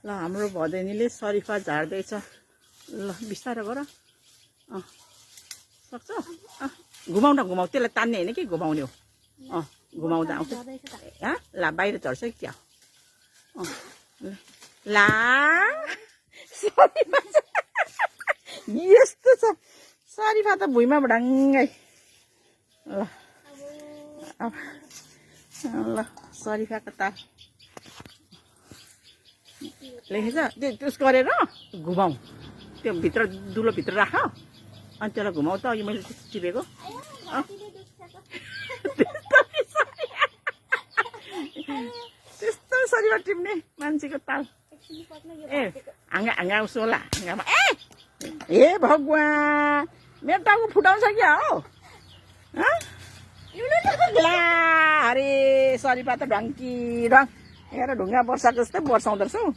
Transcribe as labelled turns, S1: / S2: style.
S1: ल हाम्रो भदैनीले सरिफा झार्दैछ। ल बिस्तारो गर। सक्छ? घुमाउ न घुमाउ, त्यसलाई तान्ने होइन कि घुमाउने हो। घुमाउँदा आउँछ। ला बाहिर झर्छ कि क्या? ला सरिफा यस्तो छ। सरिफा त भुइँमा भडाङ्गै। ल सरिफाको ताल लेखेछ। त्यस गरेर घुमाउ, त्यो भित्र दुलोभित्र राख अनि त्यसलाई घुमाउ त। अघि मैले त्यस्तो टिपेको त्यस्तो सरिफा टिप्ने मान्छेको ताल। हाँगा हाँगा सोला हाँगामा। हे भगवान्, मेरो टाउको फुटाउँछ क्या हो? ला अरे सरिफा त ढङ्की ढङ हेर ढुङ्गा वर्षाको जस्तै वर्षाउँदो रहेछ हौ।